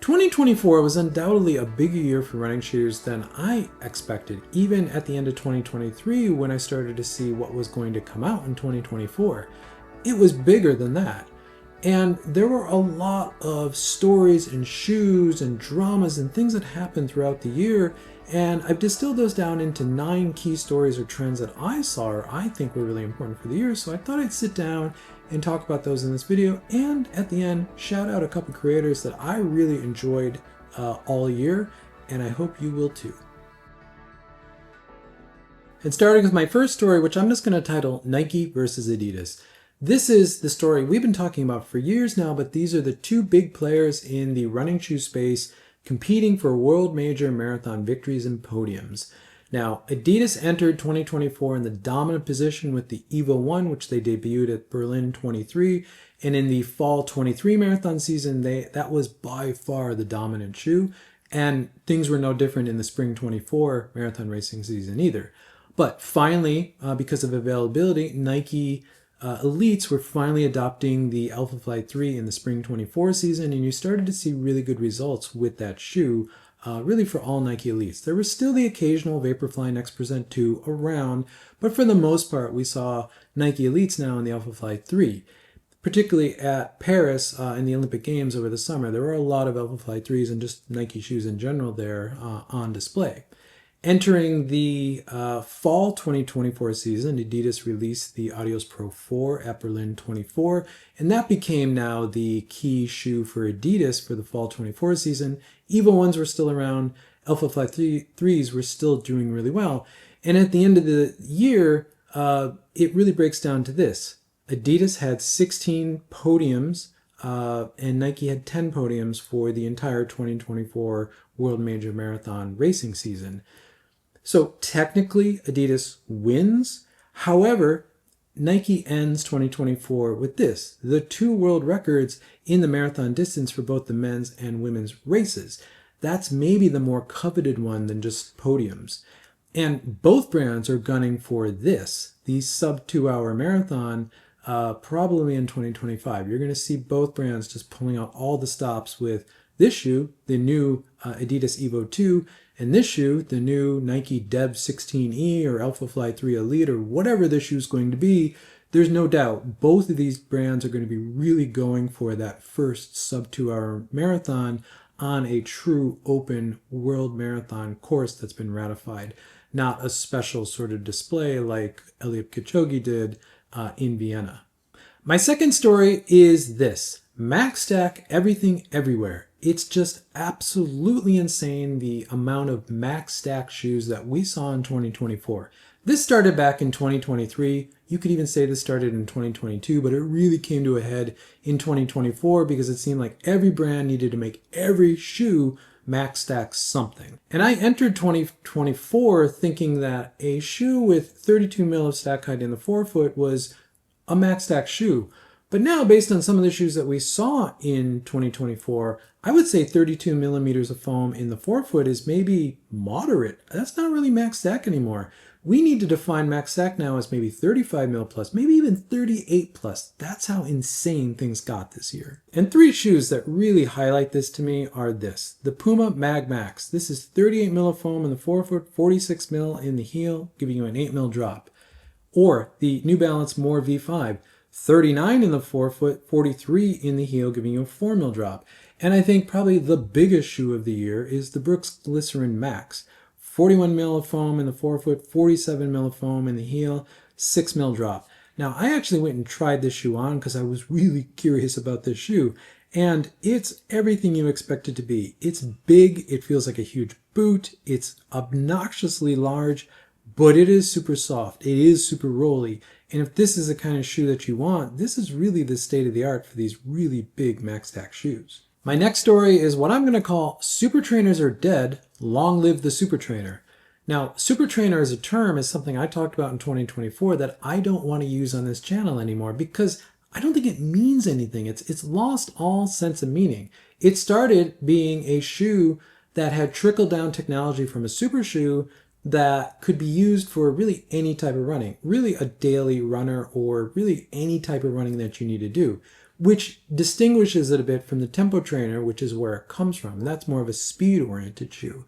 2024 was undoubtedly a bigger year for running shoes than I expected, even at the end of 2023 when I started to see what was going to come out in 2024. It was bigger than that. And there were a lot of stories and shoes and dramas and things that happened throughout the year, and I've distilled those down into 9 key stories or trends that I saw or I think were really important for the year, so I thought I'd sit down and talk about those in this video, and at the end, shout out a couple creators that I really enjoyed all year, and I hope you will too. And starting with my first story, which I'm just going to title Nike versus Adidas. This is the story we've been talking about for years now, but these are the two big players in the running shoe space competing for world major marathon victories and podiums. Now, Adidas entered 2024 in the dominant position with the Evo 1, which they debuted at Berlin 23, and in the fall 23 marathon season, that was by far the dominant shoe, and things were no different in the spring 24 marathon racing season either. But finally, because of availability, Nike elites were finally adopting the Alpha Flight 3 in the spring 24 season, and you started to see really good results with that shoe, really for all Nike elites. There was still the occasional Vaporfly Next Percent 2 around, but for the most part, we saw Nike elites now in the Alpha Flight 3. Particularly at Paris in the Olympic Games over the summer, there were a lot of Alpha Flight 3s and just Nike shoes in general there on display. Entering the fall 2024 season, Adidas released the Adios Pro 4 at Berlin 24, and that became now the key shoe for Adidas for the fall 24 season. Evo 1s were still around, Alpha Flight 3s were still doing really well, and at the end of the year, it really breaks down to this. Adidas had 16 podiums, and Nike had 10 podiums for the entire 2024 World Major Marathon racing season. So technically, Adidas wins. However, Nike ends 2024 with this: the 2 world records in the marathon distance for both the men's and women's races. That's maybe the more coveted one than just podiums. And both brands are gunning for this, the sub 2-hour marathon, probably in 2025. You're going to see both brands just pulling out all the stops with this shoe, the new Adidas Evo 2, and this shoe, the new Nike Dev 16E or Alpha Fly 3 Elite or whatever this shoe is going to be. There's no doubt both of these brands are going to be really going for that first sub 2-hour marathon on a true open world marathon course that's been ratified, not a special sort of display like Eliud Kipchoge did in Vienna. My second story is this: Max Stack Everything Everywhere. It's just absolutely insane the amount of Max Stack shoes that we saw in 2024. This started back in 2023. You could even say this started in 2022, but it really came to a head in 2024 because it seemed like every brand needed to make every shoe Max Stack something. And I entered 2024 thinking that a shoe with 32 mil of stack height in the forefoot was a Max Stack shoe. But now, based on some of the shoes that we saw in 2024, I would say 32 millimeters of foam in the forefoot is maybe moderate. That's not really Max Stack anymore. We need to define Max Stack now as maybe 35 mil plus, maybe even 38 plus. That's how insane things got this year. And 3 shoes that really highlight this to me are this: the Puma Mag Max. This is 38 mil of foam in the forefoot, 46 mil in the heel, giving you an 8 mil drop. Or the New Balance More V5. 39 in the forefoot, 43 in the heel, giving you a 4 mil drop. And I think probably the biggest shoe of the year is the Brooks Glycerin Max. 41 mil of foam in the forefoot, 47 mil of foam in the heel, 6 mil drop. Now, I actually went and tried this shoe on because I was really curious about this shoe. And it's everything you expect it to be. It's big, it feels like a huge boot, it's obnoxiously large, but it is super soft, it is super rolly. And if this is the kind of shoe that you want, this is really the state of the art for these really big Max Stack shoes. My next story is what I'm going to call Super Trainers Are Dead, Long Live the Super Trainer. Now, Super Trainer as a term is something I talked about in 2024 that I don't want to use on this channel anymore because I don't think it means anything. It's lost all sense of meaning. It started being a shoe that had trickle-down technology from a super shoe that could be used for really any type of running, really a daily runner or really any type of running that you need to do. which distinguishes it a bit from the Tempo Trainer, which is where it comes from. That's more of a speed-oriented shoe.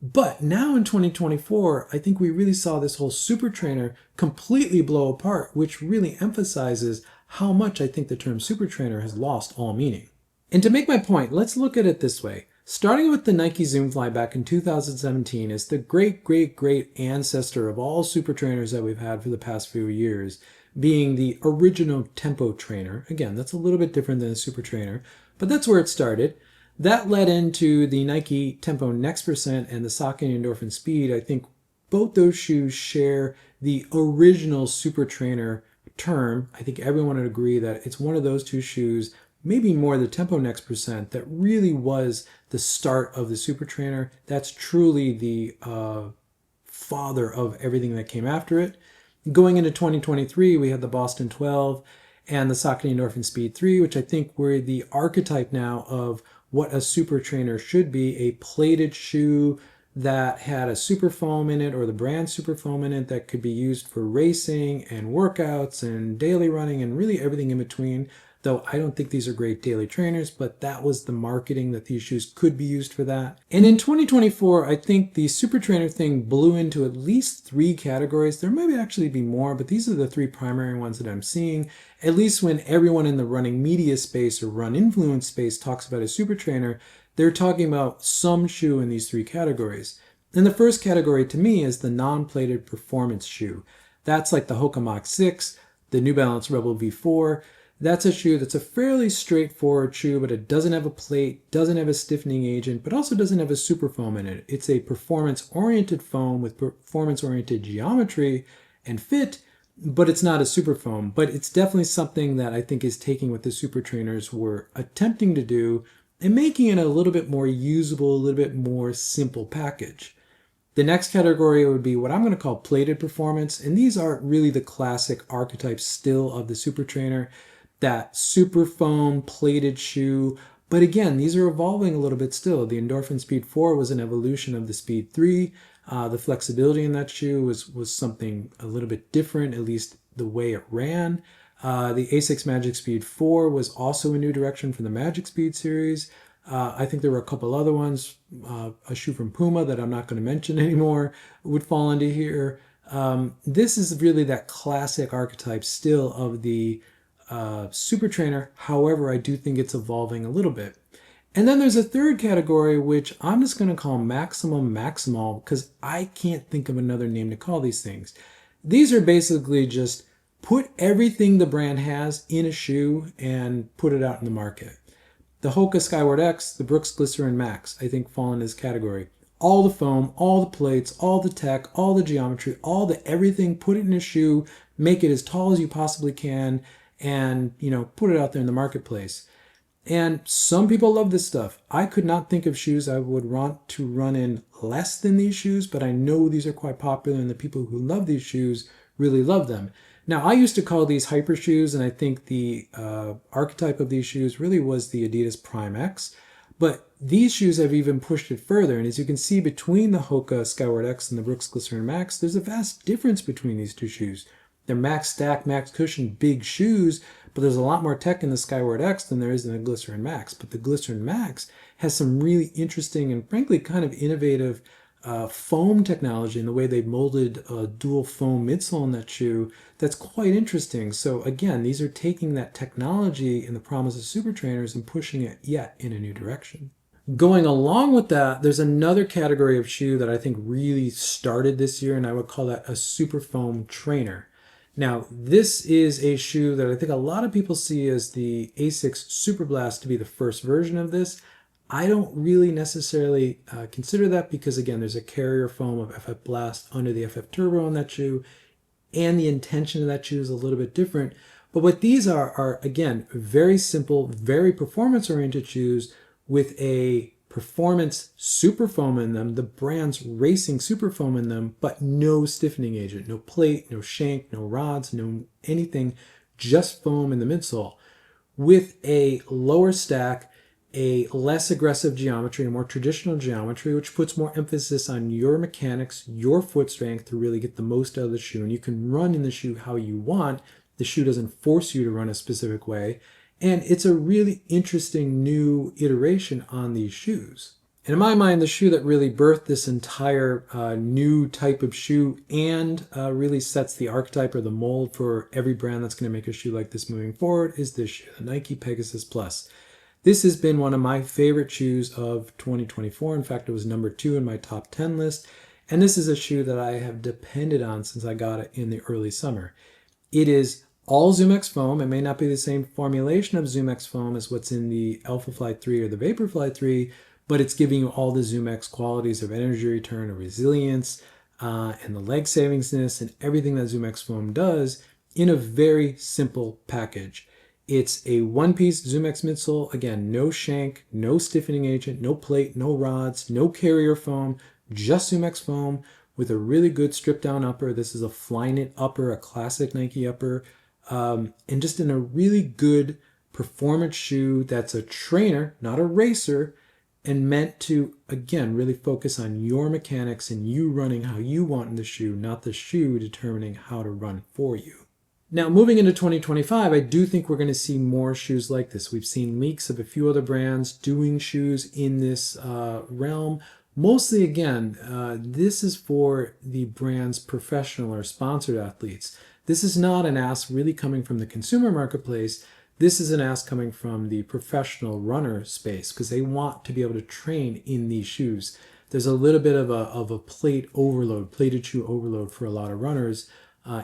But now in 2024, I think we really saw this whole super trainer completely blow apart, which really emphasizes how much I think the term super trainer has lost all meaning. And to make my point, let's look at it this way. Starting with the Nike Zoom Fly back in 2017 is the great ancestor of all super trainers that we've had for the past few years, being the original Tempo Trainer. Again, that's a little bit different than a super trainer, but that's where it started. That led into the Nike Tempo Next Percent and the Saucony Endorphin Speed. I think both those shoes share the original super trainer term. I think everyone would agree that it's one of those two shoes, maybe more the Tempo Next Percent, that really was the start of the super trainer. That's truly the father of everything that came after it. Going into 2023, we had the Boston 12 and the Saucony Endorphin Speed 3, which I think were the archetype now of what a super trainer should be, a plated shoe that had a super foam in it, or the brand super foam in it, that could be used for racing and workouts and daily running and really everything in between. Though I don't think these are great daily trainers, but that was the marketing, that these shoes could be used for that. And in 2024, I think the super trainer thing blew into at least 3 categories. There might actually be more, but these are the 3 primary ones that I'm seeing. At least when everyone in the running media space or run influence space talks about a super trainer, they're talking about some shoe in these 3 categories. And the first category to me is the non-plated performance shoe. That's like the Hoka Mach 6, the New Balance Rebel V4. That's a shoe that's a fairly straightforward shoe, but it doesn't have a plate, doesn't have a stiffening agent, but also doesn't have a super foam in it. It's a performance-oriented foam with performance-oriented geometry and fit, but it's not a super foam. But it's definitely something that I think is taking what the super trainers were attempting to do and making it a little bit more usable, a little bit more simple package. The next category would be what I'm going to call plated performance, and these are really the classic archetypes still of the super trainer. That super foam plated shoe. But again, these are evolving a little bit still. The Endorphin Speed 4 was an evolution of the Speed 3. The flexibility in that shoe was something a little bit different, at least the way it ran. The Asics Magic Speed 4 was also a new direction for the Magic Speed series. I think there were a couple other ones. A shoe from Puma that I'm not going to mention anymore would fall into here. This is really that classic archetype still of the super trainer. However, I do think it's evolving a little bit. And then there's a third category, which I'm just going to call maximum maximal, because I can't think of another name to call these things. These are basically just put everything the brand has in a shoe and put it out in the market. The Hoka Skyward X, the Brooks Glycerin Max, I think fall in this category. All the foam, all the plates, all the tech, all the geometry, all the everything, put it in a shoe, make it as tall as you possibly can, and, put it out there in the marketplace. And some people love this stuff. I could not think of shoes I would want to run in less than these shoes, but I know these are quite popular, and the people who love these shoes really love them. Now, I used to call these hyper shoes, and I think the archetype of these shoes really was the Adidas Prime X. But these shoes have even pushed it further, and as you can see between the Hoka Skyward X and the Brooks Glycerin Max, there's a vast difference between these two shoes. They're max stack, max cushion, big shoes, but there's a lot more tech in the Skyward X than there is in the Glycerin Max. But the Glycerin Max has some really interesting and frankly kind of innovative foam technology in the way they molded a dual foam midsole in that shoe. That's quite interesting. So again, these are taking that technology and the promise of super trainers and pushing it yet in a new direction. Going along with that, there's another category of shoe that I think really started this year, and I would call that a super foam trainer. Now, this is a shoe that I think a lot of people see as the Asics Super Blast to be the first version of this. I don't really necessarily consider that because, again, there's a carrier foam of FF Blast under the FF Turbo on that shoe, and the intention of that shoe is a little bit different. But what these are again, very simple, very performance-oriented shoes with a performance super foam in them, the brand's racing super foam in them, but no stiffening agent, no plate, no shank, no rods, no anything, just foam in the midsole with a lower stack, a less aggressive geometry, a more traditional geometry, which puts more emphasis on your mechanics, your foot strength to really get the most out of the shoe. And you can run in the shoe how you want. The shoe doesn't force you to run a specific way. And it's a really interesting new iteration on these shoes. And in my mind, the shoe that really birthed this entire new type of shoe and really sets the archetype or the mold for every brand that's going to make a shoe like this moving forward is this shoe, the Nike Pegasus Plus. This has been one of my favorite shoes of 2024. In fact, it was number 2 in my top 10 list. And this is a shoe that I have depended on since I got it in the early summer. It is all ZoomX foam. It may not be the same formulation of ZoomX foam as what's in the Alphafly 3 or the Vaporfly 3, but it's giving you all the ZoomX qualities of energy return, of resilience, and the leg savingsness, and everything that ZoomX foam does in a very simple package. It's a one-piece ZoomX midsole. Again, no shank, no stiffening agent, no plate, no rods, no carrier foam, just ZoomX foam with a really good stripped-down upper. This is a Flyknit upper, a classic Nike upper, and just in a really good performance shoe that's a trainer, not a racer, and meant to, again, really focus on your mechanics and you running how you want in the shoe, not the shoe determining how to run for you. Now, moving into 2025, I do think we're going to see more shoes like this. We've seen leaks of a few other brands doing shoes in this realm. Mostly, again, this is for the brand's professional or sponsored athletes. This is not an ask really coming from the consumer marketplace. This is an ask coming from the professional runner space because they want to be able to train in these shoes. There's a little bit of a plate overload, plated shoe overload for a lot of runners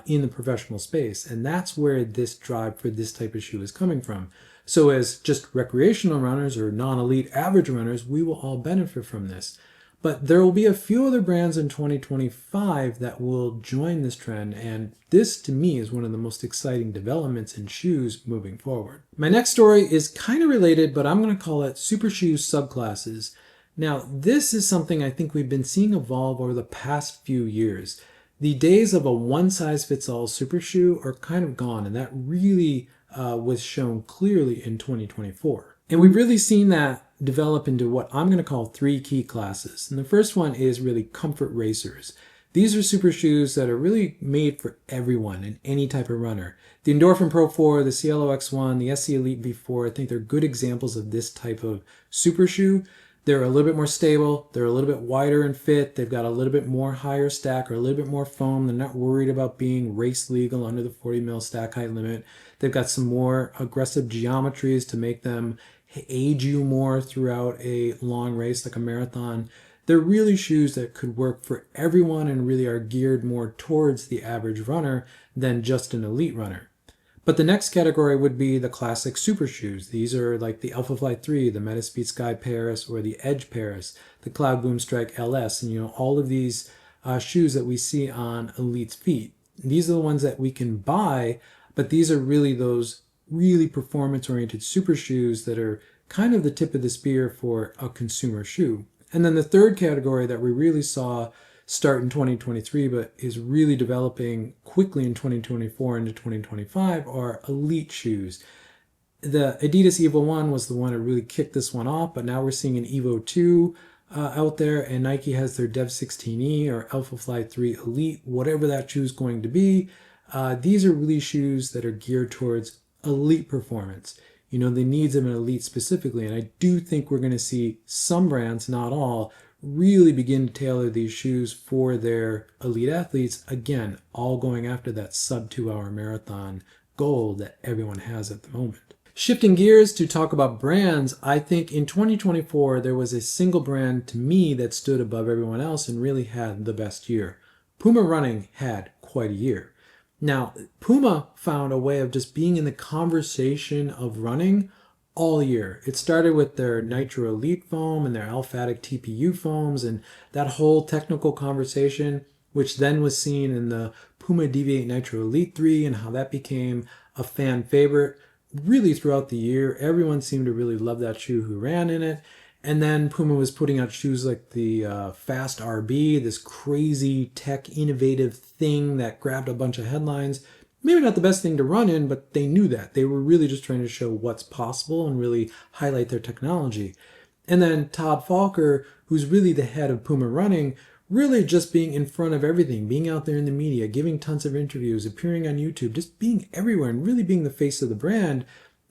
in the professional space. And that's where this drive for this type of shoe is coming from. So as just recreational runners or non-elite average runners, we will all benefit from this. But there will be a few other brands in 2025 that will join this trend, and this to me is one of the most exciting developments in shoes moving forward. My next story is kind of related, but I'm going to call it super shoes subclasses. Now, this is something I think we've been seeing evolve over the past few years. The days of a one-size-fits-all super shoe are kind of gone, and that really was shown clearly in 2024. And we've really seen that develop into what I'm going to call 3 key classes. And the first one is really comfort racers. These are super shoes that are really made for everyone and any type of runner. The Endorphin Pro 4, the Cielo X1, the SC Elite V4, I think they're good examples of this type of super shoe. They're a little bit more stable. They're a little bit wider in fit. They've got a little bit more higher stack or a little bit more foam. They're not worried about being race legal under the 40 mil stack height limit. They've got some more aggressive geometries to make them aid you more throughout a long race like a marathon. They're really shoes that could work for everyone and really are geared more towards the average runner than just an elite runner. But the next category would be the classic super shoes. These are like the Alphafly 3, the Metaspeed Sky Paris, or the Edge Paris, the Cloud Boom Strike LS, and all of these shoes that we see on elite's feet. These are the ones that we can buy, but these are really those really performance-oriented super shoes that are kind of the tip of the spear for a consumer shoe. And then the third category that we really saw start in 2023 but is really developing quickly in 2024 into 2025 are elite shoes. The Adidas Evo 1 was the one that really kicked this one off, but now we're seeing an Evo 2 out there, and Nike has their Dev 16E or Alphafly 3 Elite, whatever that shoe is going to be. These are really shoes that are geared towards elite performance, the needs of an elite specifically. And I do think we're going to see some brands, not all, really begin to tailor these shoes for their elite athletes. Again, all going after that sub 2-hour marathon goal that everyone has at the moment. Shifting gears to talk about brands, I think in 2024, there was a single brand to me that stood above everyone else and really had the best year. Puma Running had quite a year. Now, Puma found a way of just being in the conversation of running all year. It started with their Nitro Elite foam and their Alphatic TPU foams and that whole technical conversation, which then was seen in the Puma Deviate Nitro Elite 3 and how that became a fan favorite really throughout the year. Everyone seemed to really love that shoe who ran in it. And then Puma was putting out shoes like the Fast RB, this crazy tech innovative thing that grabbed a bunch of headlines. Maybe not the best thing to run in, but they knew that. They were really just trying to show what's possible and really highlight their technology. And then Todd Falker, who's really the head of Puma Running, really just being in front of everything, being out there in the media, giving tons of interviews, appearing on YouTube, just being everywhere and really being the face of the brand.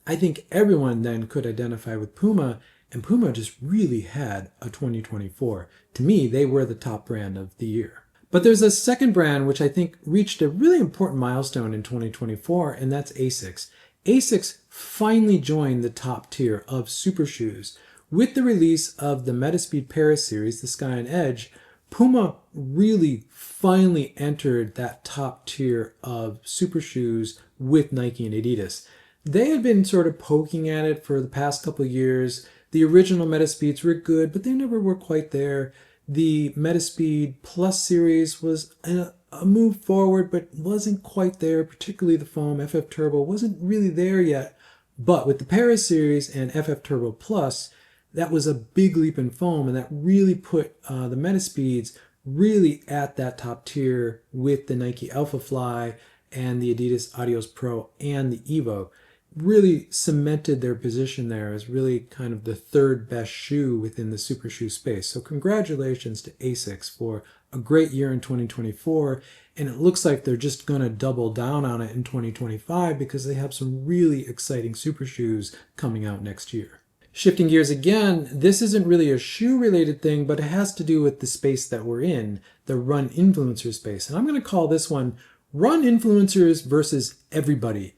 I think everyone then could identify with Puma, and Puma just really had a 2024. To me, they were the top brand of the year. But there's a second brand which I think reached a really important milestone in 2024, and that's ASICS. ASICS finally joined the top tier of super shoes. With the release of the Metaspeed Paris series, the Sky and Edge, Puma really finally entered that top tier of super shoes with Nike and Adidas. They had been sort of poking at it for the past couple of years. The original Metaspeeds were good, but they never were quite there. The Metaspeed Plus series was a move forward, but wasn't quite there, particularly the foam. FF Turbo wasn't really there yet. But with the Paris series and FF Turbo Plus, that was a big leap in foam, and that really put the Metaspeeds really at that top tier with the Nike Alpha Fly and the Adidas Adios Pro and the Evo. Really cemented their position there as really kind of the third best shoe within the super shoe space. So congratulations to ASICS for a great year in 2024, and it looks like they're just going to double down on it in 2025 because they have some really exciting super shoes coming out next year. Shifting gears again, this isn't really a shoe-related thing, but it has to do with the space that we're in, the run influencer space. And I'm going to call this one Run Influencers versus Everybody.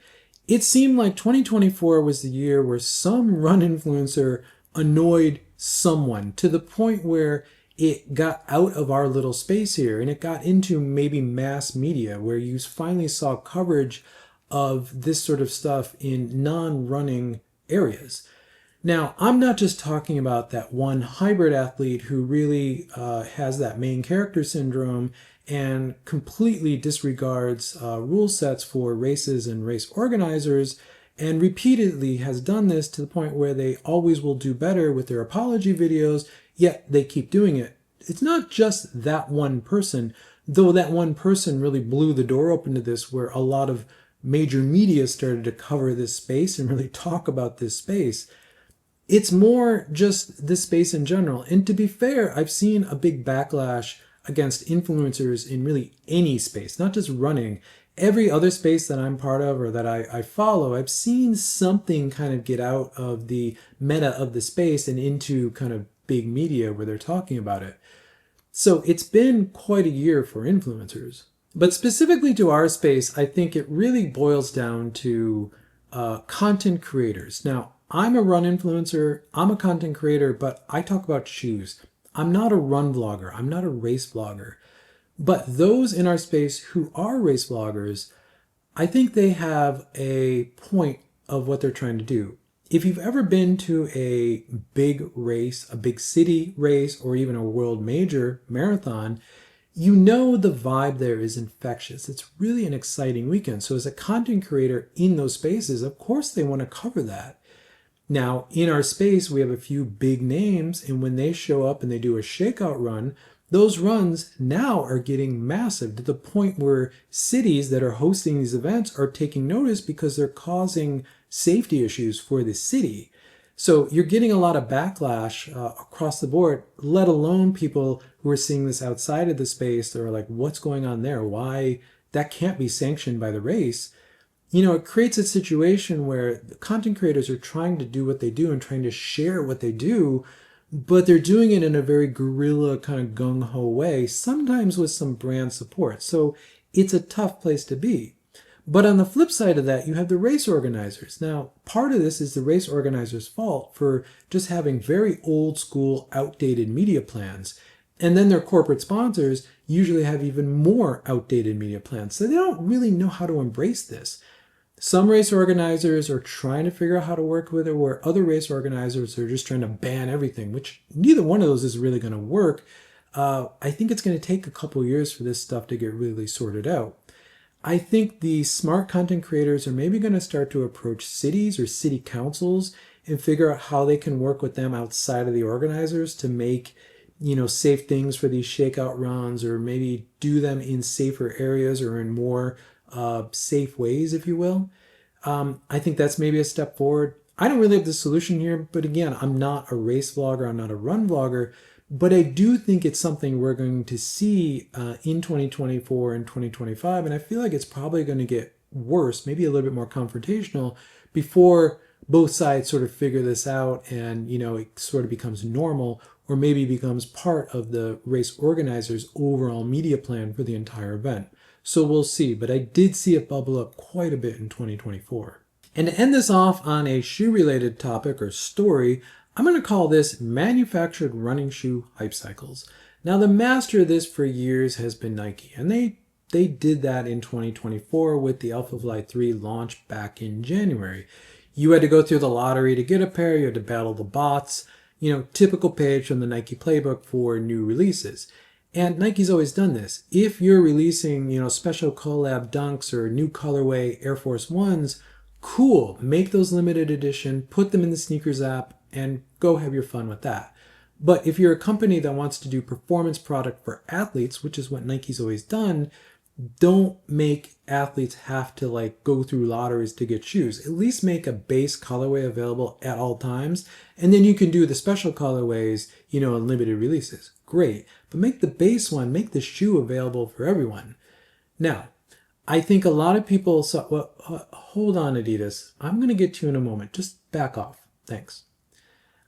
It seemed like 2024 was the year where some run influencer annoyed someone to the point where it got out of our little space here and it got into maybe mass media, where you finally saw coverage of this sort of stuff in non-running areas. Now, I'm not just talking about that one hybrid athlete who really has that main character syndrome and completely disregards rule sets for races and race organizers, and repeatedly has done this to the point where they always will do better with their apology videos, yet they keep doing it. It's not just that one person, though that one person really blew the door open to this, where a lot of major media started to cover this space and really talk about this space. It's more just this space in general. And to be fair, I've seen a big backlash against influencers in really any space, not just running. Every other space that I'm part of or that I follow, I've seen something kind of get out of the meta of the space and into kind of big media where they're talking about it. So it's been quite a year for influencers. But specifically to our space, I think it really boils down to content creators. Now, I'm a run influencer, I'm a content creator, but I talk about shoes. I'm not a run vlogger, I'm not a race vlogger. But those in our space who are race vloggers, I think they have a point of what they're trying to do. If you've ever been to a big race, a big city race, or even a world major marathon, you know the vibe there is infectious. It's really an exciting weekend. So as a content creator in those spaces, of course they want to cover that. Now, in our space, we have a few big names, and when they show up and they do a shakeout run, those runs now are getting massive to the point where cities that are hosting these events are taking notice because they're causing safety issues for the city. So you're getting a lot of backlash across the board, let alone people who are seeing this outside of the space. They're like, what's going on there? Why? That can't be sanctioned by the race. You know, it creates a situation where the content creators are trying to do what they do and trying to share what they do, but they're doing it in a very guerrilla kind of gung-ho way, sometimes with some brand support. So it's a tough place to be. But on the flip side of that, you have the race organizers. Now, part of this is the race organizers' fault for just having very old school, outdated media plans. And then their corporate sponsors usually have even more outdated media plans. So they don't really know how to embrace this. Some race organizers are trying to figure out how to work with it, where other race organizers are just trying to ban everything, which neither one of those is really going to work. I think it's going to take a couple years for this stuff to get really sorted out. I think the smart content creators are maybe going to start to approach cities or city councils and figure out how they can work with them outside of the organizers to make, you know, safe things for these shakeout runs, or maybe do them in safer areas or in more safe ways, if you will. I think that's maybe a step forward. I don't really have the solution here, but again, I'm not a race vlogger, I'm not a run vlogger, but I do think it's something we're going to see in 2024 and 2025, and I feel like it's probably going to get worse, maybe a little bit more confrontational, before both sides sort of figure this out and, it sort of becomes normal or maybe becomes part of the race organizer's overall media plan for the entire event. So we'll see, but I did see it bubble up quite a bit in 2024. And to end this off on a shoe-related topic or story, I'm going to call this manufactured running shoe hype cycles. Now, the master of this for years has been Nike, and they did that in 2024 with the Alpha Flight 3 launch back in January. You had to go through the lottery to get a pair, you had to battle the bots, typical page from the Nike playbook for new releases. And Nike's always done this. If you're releasing, special collab dunks or new colorway Air Force Ones, cool, make those limited edition, put them in the sneakers app, and go have your fun with that. But if you're a company that wants to do performance product for athletes, which is what Nike's always done, don't make athletes have to go through lotteries to get shoes. At least make a base colorway available at all times, and then you can do the special colorways, in limited releases. Great, but make the base one, make the shoe available for everyone. Now, I think a lot of people saw, well, hold on, Adidas. I'm going to get to you in a moment. Just back off. Thanks.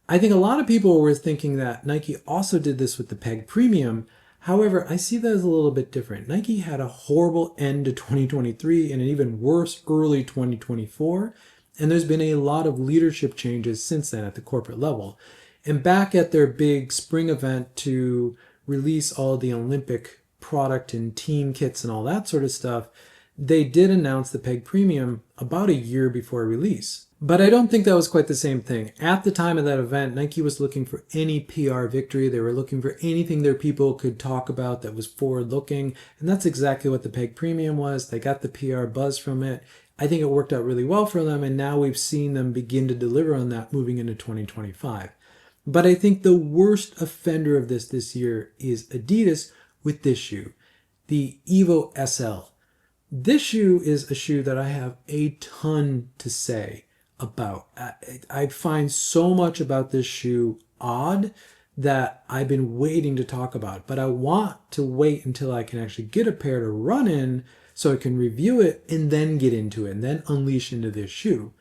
I think a lot of people were thinking that Nike also did this with the Peg Premium. However, I see that as a little bit different. Nike had a horrible end to 2023 and an even worse early 2024. And there's been a lot of leadership changes since then at the corporate level. And back at their big spring event to release all the Olympic product and team kits and all that sort of stuff, they did announce the Peg Premium about a year before release. But I don't think that was quite the same thing. At the time of that event, Nike was looking for any PR victory. They were looking for anything their people could talk about that was forward-looking, and that's exactly what the Peg Premium was. They got the PR buzz from it. I think it worked out really well for them, and now we've seen them begin to deliver on that moving into 2025. But I think the worst offender of this year is Adidas with this shoe, the Evo SL. This shoe is a shoe that I have a ton to say about. I find so much about this shoe odd that I've been waiting to talk about, but I want to wait until I can actually get a pair to run in so I can review it and then get into it and then unleash into this shoe.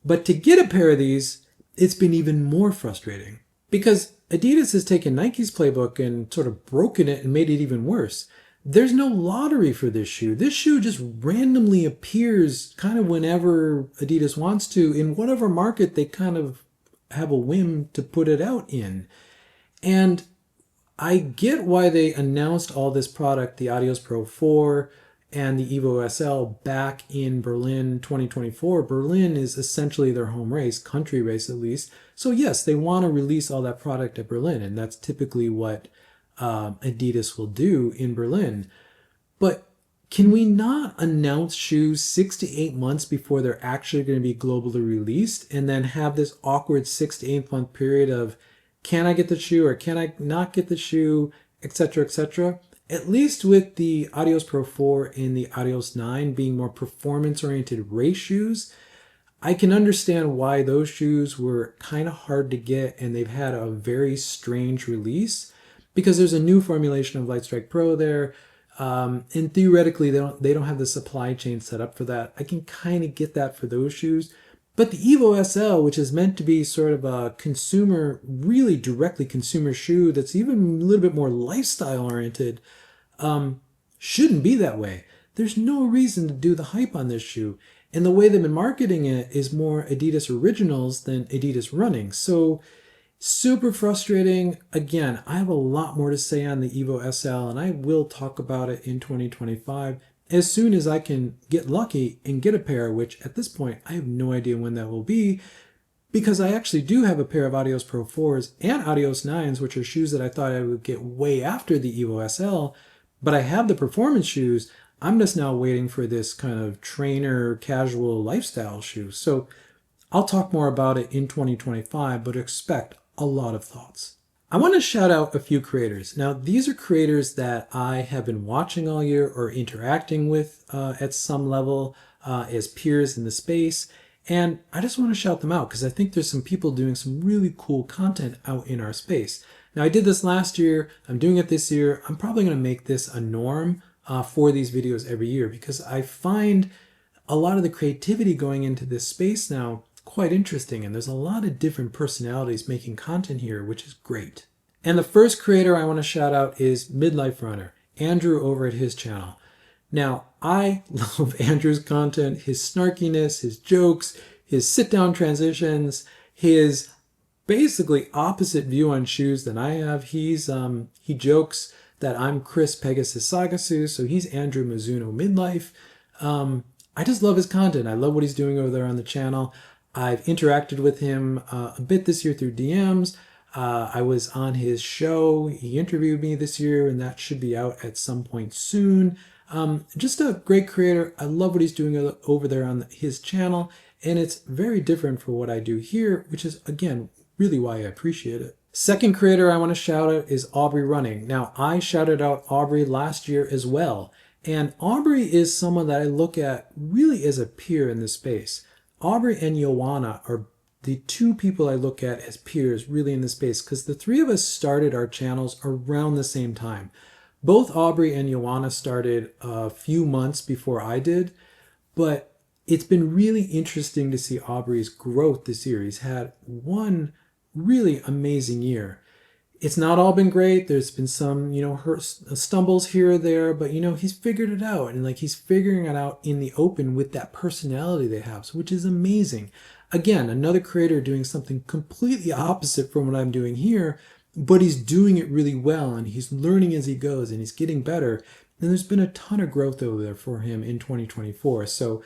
But to get a pair of these, it's been even more frustrating because Adidas has taken Nike's playbook and sort of broken it and made it even worse. There's no lottery for this shoe. This shoe just randomly appears kind of whenever Adidas wants to in whatever market they kind of have a whim to put it out in. And I get why they announced all this product, the Adios Pro 4 and the Evo SL, back in Berlin 2024. Berlin is essentially their home race, country race at least. So yes, they want to release all that product at Berlin, and that's typically what Adidas will do in Berlin. But can we not announce shoes 6 to 8 months before they're actually going to be globally released and then have this awkward 6 to 8 month period of can I get the shoe or can I not get the shoe, etc., etc.? At least with the Adios Pro 4 and the Adios 9 being more performance-oriented race shoes, I can understand why those shoes were kind of hard to get and they've had a very strange release because there's a new formulation of Lightstrike Pro there. And theoretically, they don't have the supply chain set up for that. I can kind of get that for those shoes. But the Evo SL, which is meant to be sort of a consumer, really directly consumer shoe that's even a little bit more lifestyle oriented, shouldn't be that way. There's no reason to do the hype on this shoe. And the way they've been marketing it is more Adidas Originals than Adidas Running. So super frustrating. Again, I have a lot more to say on the Evo SL, and I will talk about it in 2025 as soon as I can get lucky and get a pair, which at this point, I have no idea when that will be, because I actually do have a pair of Adios Pro 4s and Adios 9s, which are shoes that I thought I would get way after the Evo SL, but I have the performance shoes. I'm just now waiting for this kind of trainer, casual lifestyle shoe. So I'll talk more about it in 2025, but expect a lot of thoughts. I want to shout out a few creators. Now, these are creators that I have been watching all year or interacting with at some level as peers in the space. And I just want to shout them out because I think there's some people doing some really cool content out in our space. Now, I did this last year. I'm doing it this year. I'm probably going to make this a norm for these videos every year because I find a lot of the creativity going into this space now quite interesting, and there's a lot of different personalities making content here, which is great. And the first creator I want to shout out is Midlife Runner, Andrew over at his channel. Now, I love Andrew's content, his snarkiness, his jokes, his sit-down transitions, his basically opposite view on shoes than I have. He jokes that I'm Chris Pegasus Sagasu, so he's Andrew Mizuno Midlife. I just love his content. I love what he's doing over there on the channel. I've interacted with him a bit this year through DMs. I was on his show. He interviewed me this year, and that should be out at some point soon. Just a great creator. I love what he's doing over there on his channel, and it's very different for what I do here, which is, again, really why I appreciate it. Second creator I want to shout out is Aubrey Running. Now, I shouted out Aubrey last year as well, and Aubrey is someone that I look at really as a peer in this space. Aubrey and Joanna are the two people I look at as peers really in this space, because the three of us started our channels around the same time. Both Aubrey and Joanna started a few months before I did, but it's been really interesting to see Aubrey's growth this year. He's had one really amazing year. It's not all been great. There's been some, stumbles here or there, but, he's figured it out. And he's figuring it out in the open with that personality they have, which is amazing. Again, another creator doing something completely opposite from what I'm doing here, but he's doing it really well, and he's learning as he goes, and he's getting better. And there's been a ton of growth over there for him in 2024. So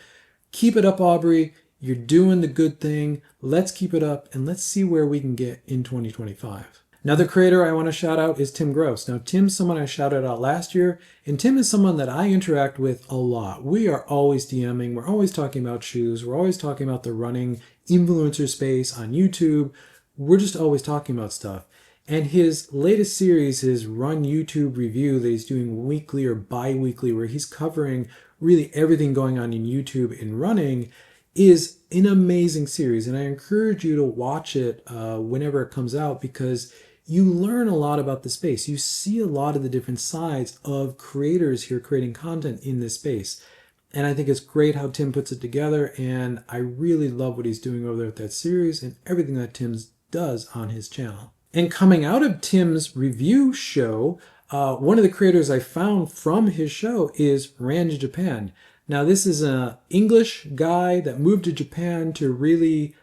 keep it up, Aubrey. You're doing the good thing. Let's keep it up, and let's see where we can get in 2025. Another creator I want to shout out is Tim Gross. Now, Tim's someone I shouted out last year, and Tim is someone that I interact with a lot. We are always DMing. We're always talking about shoes. We're always talking about the running influencer space on YouTube. We're just always talking about stuff. And his latest series, his Run YouTube review that he's doing weekly or bi-weekly, where he's covering really everything going on in YouTube in running, is an amazing series. And I encourage you to watch it whenever it comes out, because you learn a lot about the space. You see a lot of the different sides of creators here creating content in this space. And I think it's great how Tim puts it together, and I really love what he's doing over there with that series and everything that Tim does on his channel. And coming out of Tim's review show, one of the creators I found from his show is Ran to Japan. Now, this is an English guy that moved to Japan to really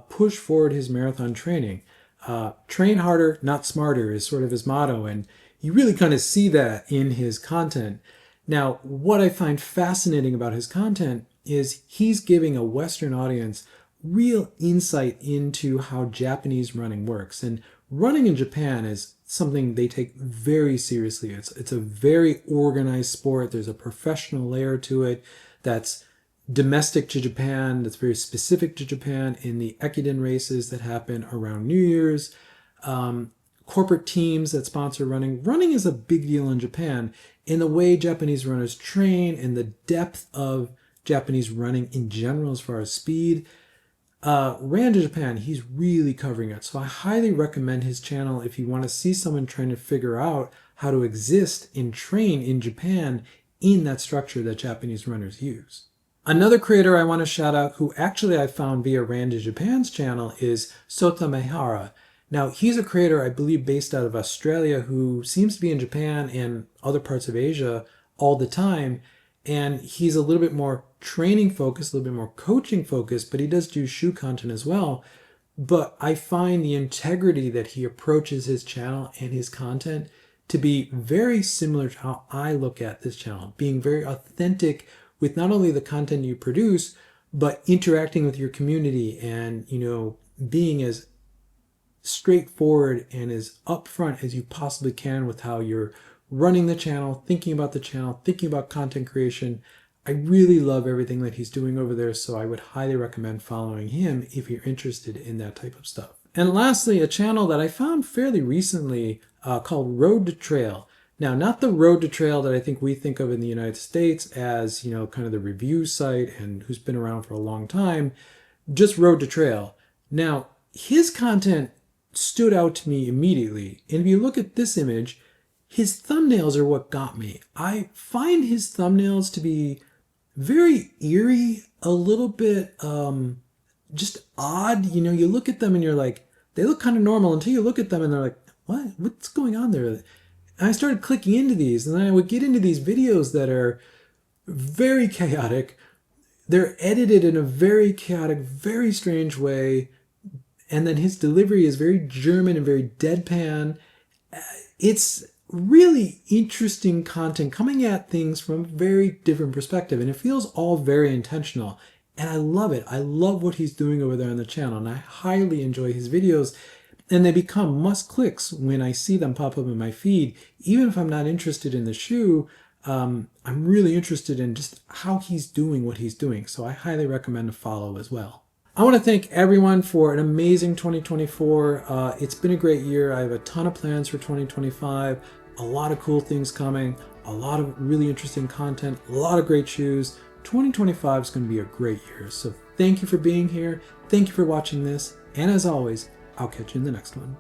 push forward his marathon training. Train harder, not smarter is sort of his motto, and you really kind of see that in his content. Now, what I find fascinating about his content is he's giving a Western audience real insight into how Japanese running works. And running in Japan is something they take very seriously. It's a very organized sport. There's a professional layer to it that's domestic to Japan, that's very specific to Japan in the Ekiden races that happen around New Year's. Corporate teams that sponsor running. Running is a big deal in Japan, in the way Japanese runners train and the depth of Japanese running in general as far as speed. Ran to Japan, he's really covering it. So I highly recommend his channel if you want to see someone trying to figure out how to exist and train in Japan in that structure that Japanese runners use. Another creator I want to shout out, who actually I found via Ran to Japan's channel, is Sota Mehara. Now, he's a creator, I believe, based out of Australia, who seems to be in Japan and other parts of Asia all the time. And he's a little bit more training focused, a little bit more coaching focused, but he does do shoe content as well. But I find the integrity that he approaches his channel and his content to be very similar to how I look at this channel, being very authentic with not only the content you produce, but interacting with your community and, being as straightforward and as upfront as you possibly can with how you're running the channel, thinking about the channel, thinking about content creation. I really love everything that he's doing over there, so I would highly recommend following him if you're interested in that type of stuff. And lastly, a channel that I found fairly recently called Road to Trail. Now, not the Road to Trail that I think we think of in the United States as, kind of the review site and who's been around for a long time, just Road to Trail. Now, his content stood out to me immediately. And if you look at this image, his thumbnails are what got me. I find his thumbnails to be very eerie, a little bit just odd. You know, you look at them and you're like, they look kind of normal until you look at them and they're like, what's going on there? And I started clicking into these, and then I would get into these videos that are very chaotic. They're edited in a very chaotic, very strange way. And then his delivery is very German and very deadpan. It's really interesting content coming at things from a very different perspective. And it feels all very intentional. And I love it. I love what he's doing over there on the channel. And I highly enjoy his videos. And they become must clicks when I see them pop up in my feed. Even if I'm not interested in the shoe, I'm really interested in just how he's doing what he's doing. So I highly recommend to follow as well. I want to thank everyone for an amazing 2024. It's been a great year. I have a ton of plans for 2025. A lot of cool things coming. A lot of really interesting content. A lot of great shoes. 2025 is going to be a great year. So thank you for being here. Thank you for watching this. And as always, I'll catch you in the next one.